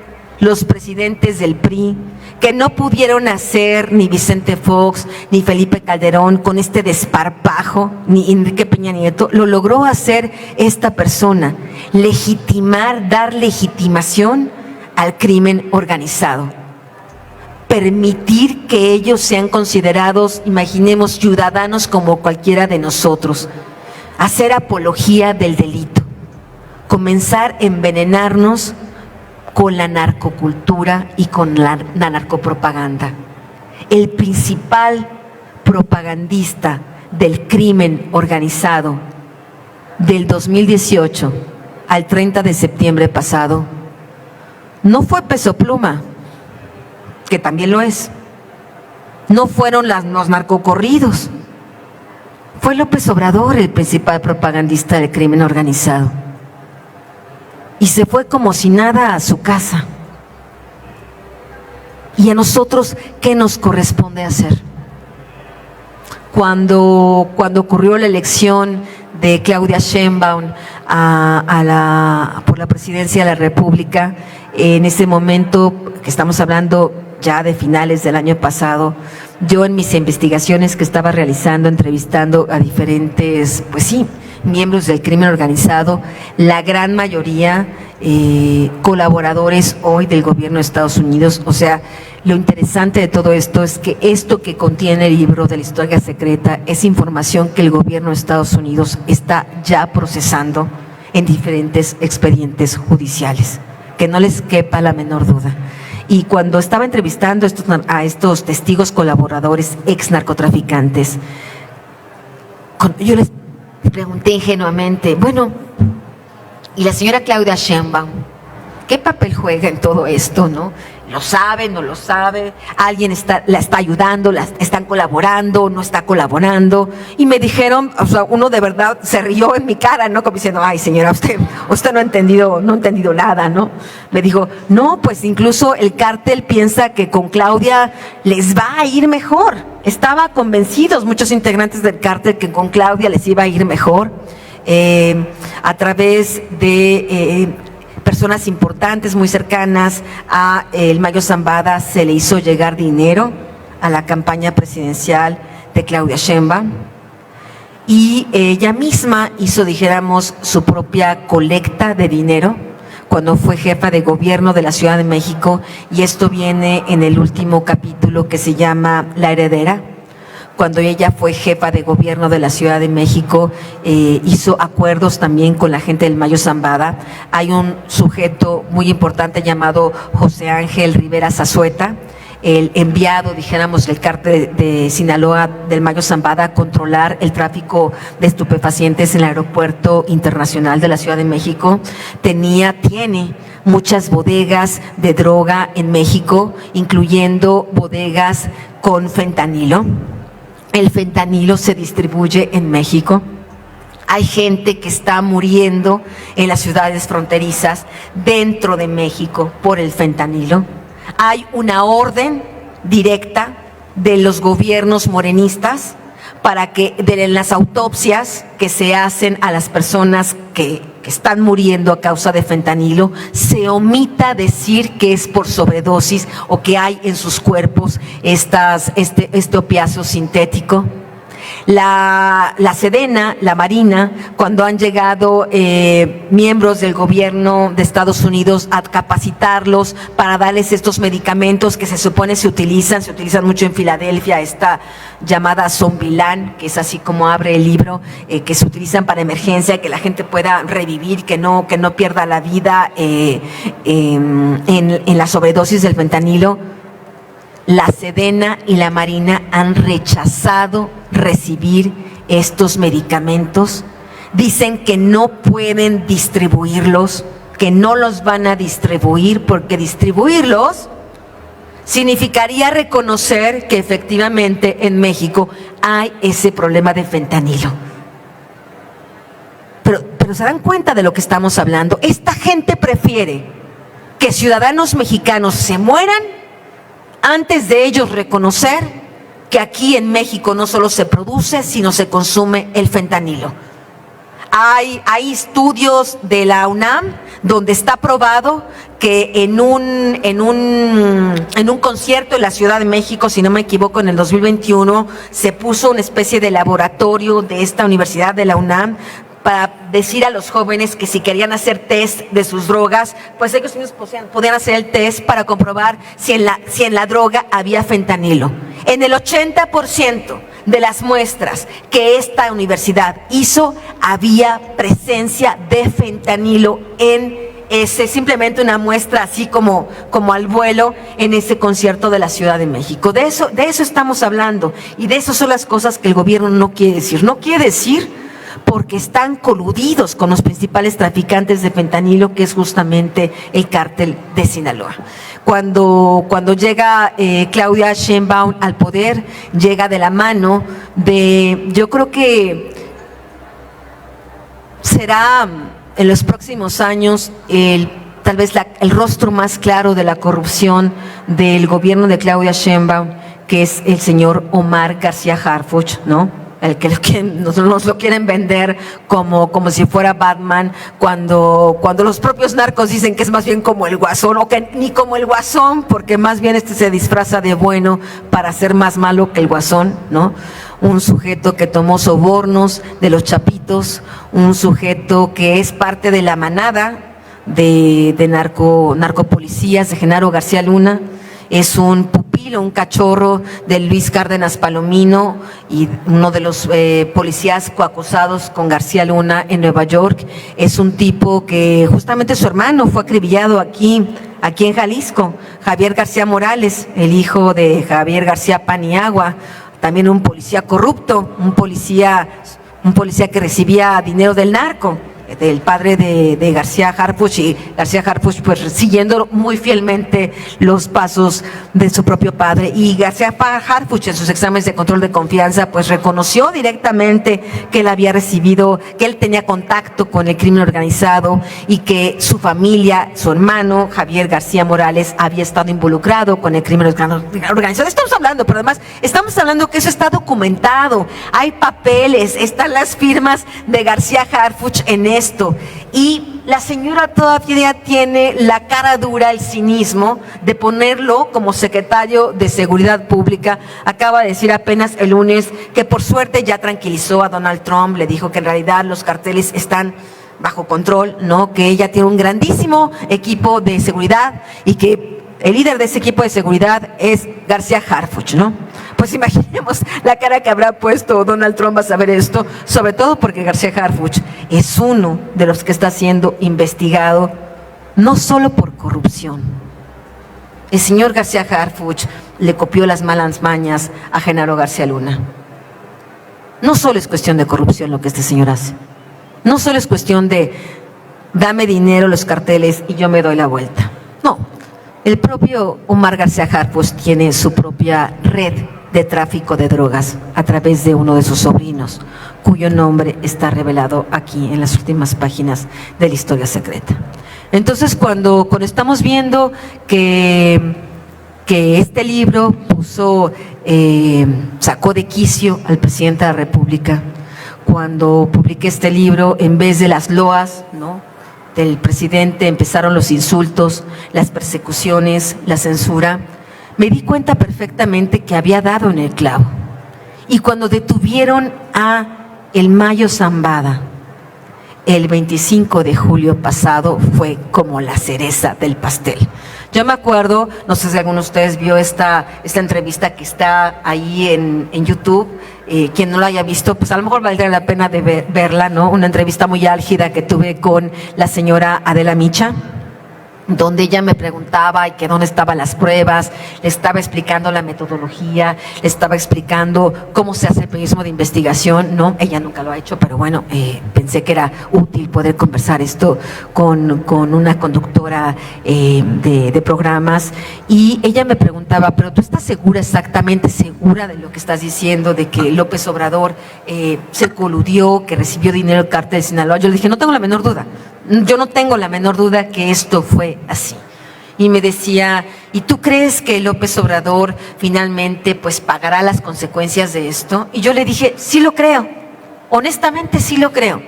los presidentes del PRI, que no pudieron hacer ni Vicente Fox, ni Felipe Calderón con este desparpajo, ni Enrique Peña Nieto, lo logró hacer esta persona, legitimar, dar legitimación al crimen organizado. Permitir que ellos sean considerados, imaginemos, ciudadanos como cualquiera de nosotros. Hacer apología del delito. Comenzar a envenenarnos con la narcocultura y con la narcopropaganda. El principal propagandista del crimen organizado del 2018 al 30 de septiembre pasado no fue Peso Pluma, que también lo es, no fueron los narcocorridos, fue López Obrador el principal propagandista del crimen organizado. Y se fue como si nada a su casa. ¿Y a nosotros qué nos corresponde hacer? Cuando ocurrió la elección de Claudia Sheinbaum por la presidencia de la República, en ese momento, que estamos hablando ya de finales del año pasado, yo en mis investigaciones que estaba realizando, entrevistando a diferentes, pues sí, miembros del crimen organizado, la gran mayoría colaboradores hoy del gobierno de Estados Unidos. O sea, lo interesante de todo esto es que esto que contiene el libro de la historia secreta es información que el gobierno de Estados Unidos está ya procesando en diferentes expedientes judiciales, que no les quepa la menor duda. Y cuando estaba entrevistando a estos testigos colaboradores ex narcotraficantes, yo les pregunté ingenuamente, bueno, ¿y la señora Claudia Sheinbaum qué papel juega en todo esto, no? ¿Lo sabe, no lo sabe? ¿Alguien la está ayudando? ¿Están colaborando? ¿No está colaborando? Y me dijeron, o sea, uno de verdad se rió en mi cara, ¿no? Como diciendo, ay señora, usted no ha entendido nada, ¿no? Me dijo, no, pues incluso el cártel piensa que con Claudia les va a ir mejor. Estaba convencidos muchos integrantes del cártel que con Claudia les iba a ir mejor. A través de personas importantes, muy cercanas a el Mayo Zambada, se le hizo llegar dinero a la campaña presidencial de Claudia Sheinbaum y ella misma hizo, dijéramos, su propia colecta de dinero cuando fue jefa de gobierno de la Ciudad de México, y esto viene en el último capítulo que se llama La Heredera. Cuando ella fue jefa de gobierno de la Ciudad de México, hizo acuerdos también con la gente del Mayo Zambada. Hay un sujeto muy importante llamado José Ángel Rivera Zazueta, el enviado, dijéramos, del cártel de Sinaloa del Mayo Zambada a controlar el tráfico de estupefacientes en el Aeropuerto Internacional de la Ciudad de México. Tiene muchas bodegas de droga en México, incluyendo bodegas con fentanilo. El fentanilo se distribuye en México. Hay gente que está muriendo en las ciudades fronterizas dentro de México por el fentanilo. Hay una orden directa de los gobiernos morenistas para que en las autopsias que se hacen a las personas que están muriendo a causa de fentanilo, se omita decir que es por sobredosis o que hay en sus cuerpos este opiáceo sintético. La Sedena, la Marina, cuando han llegado miembros del gobierno de Estados Unidos a capacitarlos para darles estos medicamentos que se supone se utilizan mucho en Filadelfia, esta llamada Zombilán, que es así como abre el libro, que se utilizan para emergencia, que la gente pueda revivir, que no pierda la vida en la sobredosis del fentanilo. La Sedena y la Marina han rechazado recibir estos medicamentos. Dicen que no pueden distribuirlos, que no los van a distribuir, porque distribuirlos significaría reconocer que efectivamente en México hay ese problema de fentanilo. Pero ¿se dan cuenta de lo que estamos hablando? Esta gente prefiere que ciudadanos mexicanos se mueran antes de ellos reconocer que aquí en México no solo se produce, sino se consume el fentanilo. Hay estudios de la UNAM donde está probado que en un concierto en la Ciudad de México, si no me equivoco, en el 2021, se puso una especie de laboratorio de esta universidad de la UNAM para decir a los jóvenes que si querían hacer test de sus drogas, pues ellos mismos podían hacer el test para comprobar si en la droga había fentanilo. En el 80% de las muestras que esta universidad hizo, había presencia de fentanilo en ese, simplemente una muestra así como al vuelo en ese concierto de la Ciudad de México. De eso estamos hablando, y de eso son las cosas que el gobierno no quiere decir. No quiere decir porque están coludidos con los principales traficantes de fentanilo, que es justamente el cártel de Sinaloa. Cuando llega Claudia Sheinbaum al poder, llega de la mano de, yo creo que será en los próximos años tal vez el rostro más claro de la corrupción del gobierno de Claudia Sheinbaum, que es el señor Omar García Harfuch, ¿no? El que nos lo quieren vender como si fuera Batman, cuando los propios narcos dicen que es más bien como el Guasón, o que ni como el Guasón, porque más bien se disfraza de bueno para ser más malo que el Guasón, ¿no? Un sujeto que tomó sobornos de los chapitos, un sujeto que es parte de la manada de narcopolicías de Genaro García Luna. Es un pupilo, un cachorro de Luis Cárdenas Palomino, y uno de los policías coacusados con García Luna en Nueva York. Es un tipo que justamente su hermano fue acribillado aquí en Jalisco, Javier García Morales, el hijo de Javier García Paniagua, también un policía corrupto, un policía que recibía dinero del narco, del padre de García Harfuch, y García Harfuch pues siguiendo muy fielmente los pasos de su propio padre. Y García Harfuch en sus exámenes de control de confianza pues reconoció directamente que él había recibido, que él tenía contacto con el crimen organizado, y que su familia, su hermano Javier García Morales, había estado involucrado con el crimen organizado. Estamos hablando, pero además estamos hablando que eso está documentado, hay papeles, están las firmas de García Harfuch en esto, y la señora todavía tiene la cara dura, el cinismo de ponerlo como secretario de Seguridad Pública. Acaba de decir apenas el lunes que por suerte ya tranquilizó a Donald Trump, le dijo que en realidad los carteles están bajo control, ¿no? Que ella tiene un grandísimo equipo de seguridad y que el líder de ese equipo de seguridad es García Harfuch, ¿no? Pues imaginemos la cara que habrá puesto Donald Trump a saber esto, sobre todo porque García Harfuch es uno de los que está siendo investigado no solo por corrupción. El señor García Harfuch le copió las malas mañas a Genaro García Luna. No solo es cuestión de corrupción lo que este señor hace. No solo es cuestión de dame dinero los carteles y yo me doy la vuelta. No, el propio Omar García Harfuch tiene su propia red de tráfico de drogas a través de uno de sus sobrinos, cuyo nombre está revelado aquí en las últimas páginas de la Historia Secreta. Entonces, cuando estamos viendo que este libro sacó de quicio al presidente de la República, cuando publiqué este libro, en vez de las loas, ¿no?, del presidente, empezaron los insultos, las persecuciones, la censura, me di cuenta perfectamente que había dado en el clavo. Y cuando detuvieron a el Mayo Zambada, el 25 de julio pasado, fue como la cereza del pastel. Yo me acuerdo, no sé si alguno de ustedes vio esta entrevista que está ahí en YouTube. Quien no la haya visto, pues a lo mejor valdría la pena de verla, ¿no? Una entrevista muy álgida que tuve con la señora Adela Micha, donde ella me preguntaba y que dónde estaban las pruebas, le estaba explicando la metodología, le estaba explicando cómo se hace el periodismo de investigación, ¿no? Ella nunca lo ha hecho, pero bueno, pensé que era útil poder conversar esto con una conductora de programas, y ella me preguntaba, pero ¿tú estás segura, exactamente segura de lo que estás diciendo, de que López Obrador se coludió, que recibió dinero del cártel de Sinaloa? Yo le dije, no tengo la menor duda. Yo no tengo la menor duda que esto fue así. Y me decía, ¿y tú crees que López Obrador finalmente pues pagará las consecuencias de esto? Y yo le dije, sí lo creo, honestamente sí lo creo.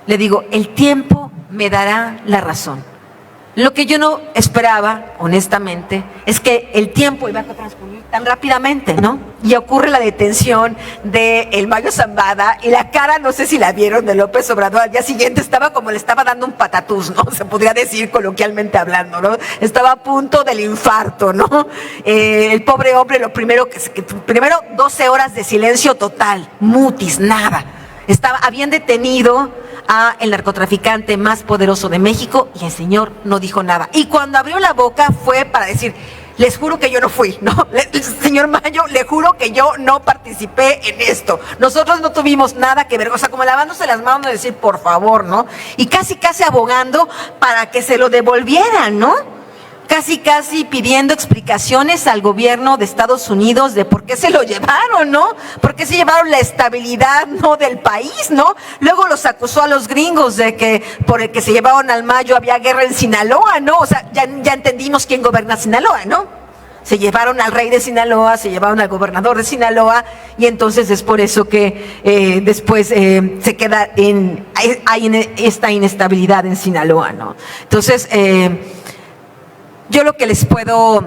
le digo, el tiempo me dará la razón. Lo que yo no esperaba, honestamente, es que el tiempo iba a transcurrir tan rápidamente, ¿no? Y ocurre la detención de el Mayo Zambada y la cara, no sé si la vieron, de López Obrador al día siguiente estaba como le estaba dando un patatús, ¿no? Se podría decir coloquialmente hablando, ¿no? Estaba a punto del infarto, ¿no? El pobre hombre, lo primero primero 12 horas de silencio total, mutis, nada. Habían detenido a el narcotraficante más poderoso de México y el señor no dijo nada. Y cuando abrió la boca fue para decir, les juro que yo no fui, ¿no? Señor Mayo, le juro que yo no participé en esto. Nosotros no tuvimos nada que ver, o sea, como lavándose las manos de decir, por favor, ¿no? Y casi abogando para que se lo devolvieran, ¿no? Casi pidiendo explicaciones al gobierno de Estados Unidos de por qué se lo llevaron, ¿no? ¿Por qué se llevaron la estabilidad, no, del país, ¿no? Luego los acusó a los gringos de que por el que se llevaron al Mayo había guerra en Sinaloa, ¿no? O sea, ya entendimos quién gobierna Sinaloa, ¿no? Se llevaron al rey de Sinaloa, se llevaron al gobernador de Sinaloa y entonces es por eso que después se queda hay esta inestabilidad en Sinaloa, ¿no? Entonces, yo lo que les puedo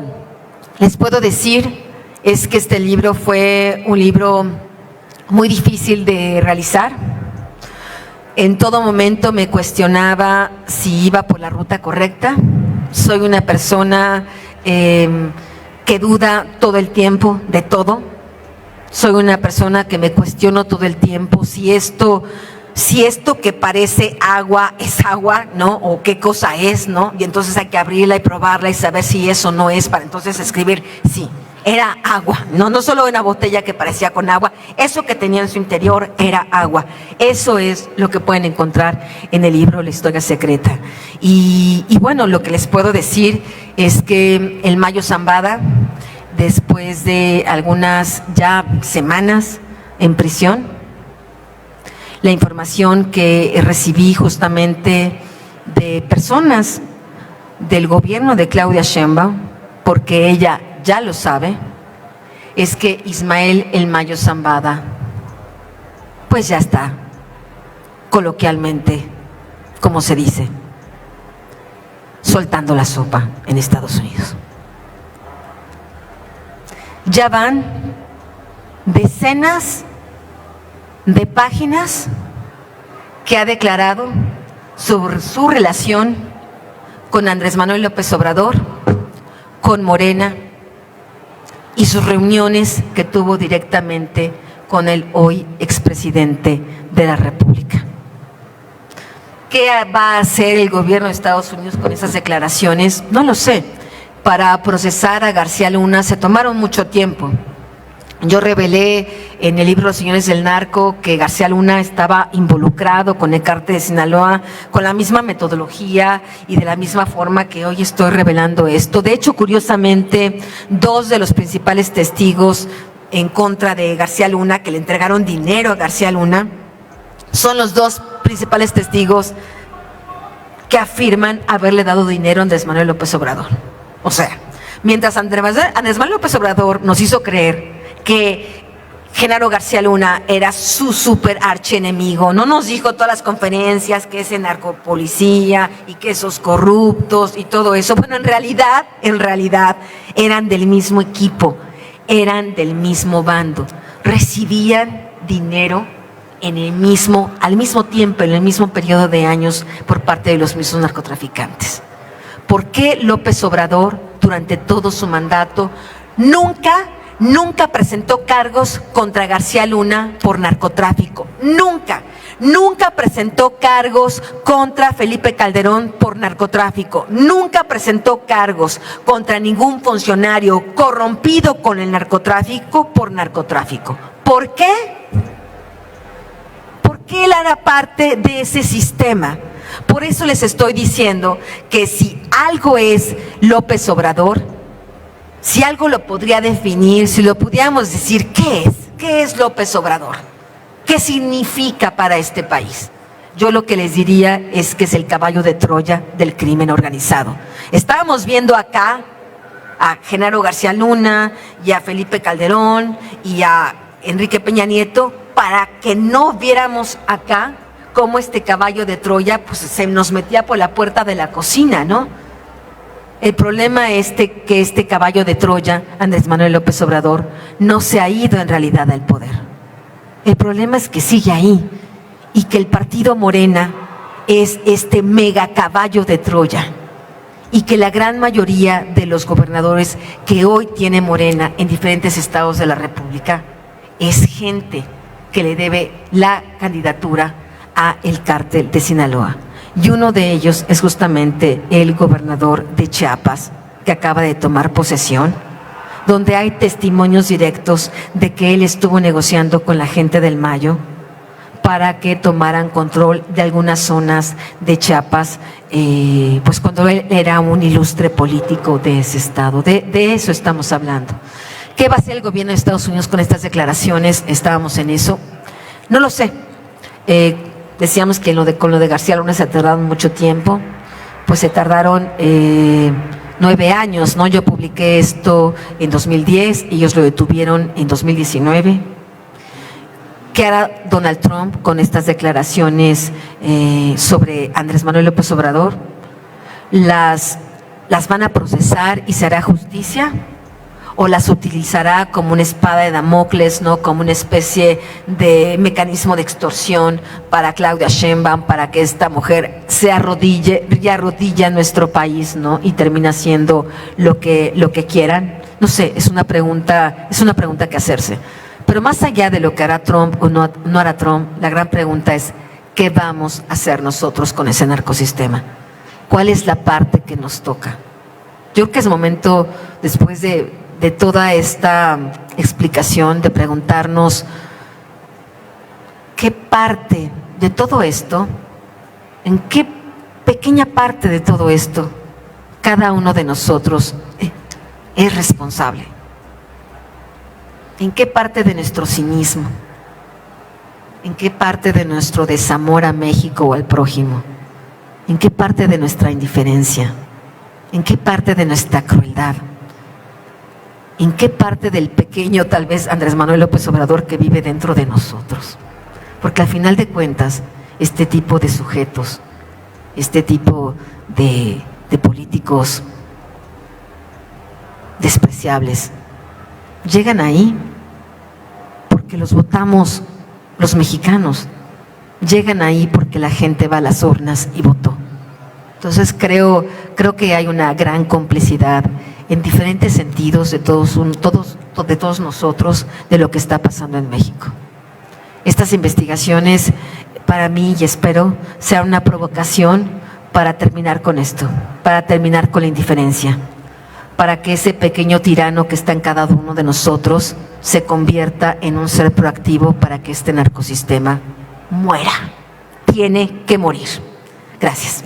decir es que este libro fue un libro muy difícil de realizar. En todo momento me cuestionaba si iba por la ruta correcta. Soy una persona que duda todo el tiempo de todo. Soy una persona que me cuestiono todo el tiempo si esto que parece agua es agua, ¿no? O qué cosa es, ¿no? Y entonces hay que abrirla y probarla y saber si eso no es para entonces escribir, sí, era agua, no solo una botella que parecía con agua, eso que tenía en su interior era agua. Eso es lo que pueden encontrar en el libro La Historia Secreta. Y bueno, lo que les puedo decir es que el Mayo Zambada, después de algunas ya semanas en prisión, la información que recibí justamente de personas del gobierno de Claudia Sheinbaum, porque ella ya lo sabe, es que Ismael El Mayo Zambada, pues ya está, coloquialmente, como se dice, soltando la sopa en Estados Unidos. Ya van decenas de páginas que ha declarado sobre su relación con Andrés Manuel López Obrador, con Morena y sus reuniones que tuvo directamente con el hoy expresidente de la República. ¿Qué va a hacer el gobierno de Estados Unidos con esas declaraciones? No lo sé. Para procesar a García Luna se tomaron mucho tiempo. Yo revelé en el libro Los Señores del Narco que García Luna estaba involucrado con el cártel de Sinaloa, con la misma metodología y de la misma forma que hoy estoy revelando esto. De hecho, curiosamente, dos de los principales testigos en contra de García Luna, que le entregaron dinero a García Luna, son los dos principales testigos que afirman haberle dado dinero a Andrés Manuel López Obrador. O sea, mientras Andrés Manuel López Obrador nos hizo creer que Genaro García Luna era su super archienemigo, no nos dijo todas las conferencias que ese narcopolicía y que esos corruptos y todo eso. Bueno, en realidad eran del mismo equipo, eran del mismo bando, recibían dinero al mismo tiempo, en el mismo periodo de años por parte de los mismos narcotraficantes. ¿Por qué López Obrador durante todo su mandato nunca presentó cargos contra García Luna por narcotráfico? Nunca presentó cargos contra Felipe Calderón por narcotráfico. Nunca presentó cargos contra ningún funcionario corrompido con el narcotráfico por narcotráfico. ¿Por qué? Porque él era parte de ese sistema. Por eso les estoy diciendo que si algo es López Obrador, si algo lo podría definir, si lo pudiéramos decir, ¿qué es López Obrador? ¿Qué significa para este país? Yo lo que les diría es que es el caballo de Troya del crimen organizado. Estábamos viendo acá a Genaro García Luna y a Felipe Calderón y a Enrique Peña Nieto para que no viéramos acá cómo este caballo de Troya pues se nos metía por la puerta de la cocina, ¿no? El problema es que este caballo de Troya, Andrés Manuel López Obrador, no se ha ido en realidad al poder. El problema es que sigue ahí y que el partido Morena es este mega caballo de Troya y que la gran mayoría de los gobernadores que hoy tiene Morena en diferentes estados de la República es gente que le debe la candidatura a el cártel de Sinaloa. Y uno de ellos es justamente el gobernador de Chiapas, que acaba de tomar posesión, donde hay testimonios directos de que él estuvo negociando con la gente del Mayo para que tomaran control de algunas zonas de Chiapas, pues cuando él era un ilustre político de ese estado. De eso estamos hablando. ¿Qué va a hacer el gobierno de Estados Unidos con estas declaraciones? Estábamos en eso. No lo sé. Decíamos que con lo de García Luna se tardaron mucho tiempo, pues se tardaron 9 años, ¿no? Yo publiqué esto en 2010, ellos lo detuvieron en 2019. ¿Qué hará Donald Trump con estas declaraciones sobre Andrés Manuel López Obrador? ¿Las van a procesar y se hará justicia? ¿O las utilizará como una espada de Damocles, ¿no? Como una especie de mecanismo de extorsión para Claudia Sheinbaum, para que esta mujer se arrodille en nuestro país, ¿no? Y termina haciendo lo que quieran? No sé, es una pregunta que hacerse. Pero más allá de lo que hará Trump o no hará Trump, la gran pregunta es, ¿qué vamos a hacer nosotros con ese narcosistema? ¿Cuál es la parte que nos toca? Yo creo que es momento, después de toda esta explicación, de preguntarnos qué parte de todo esto, en qué pequeña parte de todo esto cada uno de nosotros es responsable. ¿En qué parte de nuestro cinismo? ¿En qué parte de nuestro desamor a México o al prójimo? ¿En qué parte de nuestra indiferencia? ¿En qué parte de nuestra crueldad? ¿En qué parte del pequeño, tal vez, Andrés Manuel López Obrador que vive dentro de nosotros? Porque al final de cuentas, este tipo de sujetos, este tipo de políticos despreciables, llegan ahí porque los votamos los mexicanos, llegan ahí porque la gente va a las urnas y votó. Entonces creo que hay una gran complicidad en diferentes sentidos de todos nosotros de lo que está pasando en México. Estas investigaciones para mí, y espero, sean una provocación para terminar con esto, para terminar con la indiferencia, para que ese pequeño tirano que está en cada uno de nosotros se convierta en un ser proactivo para que este narcosistema muera. Tiene que morir. Gracias.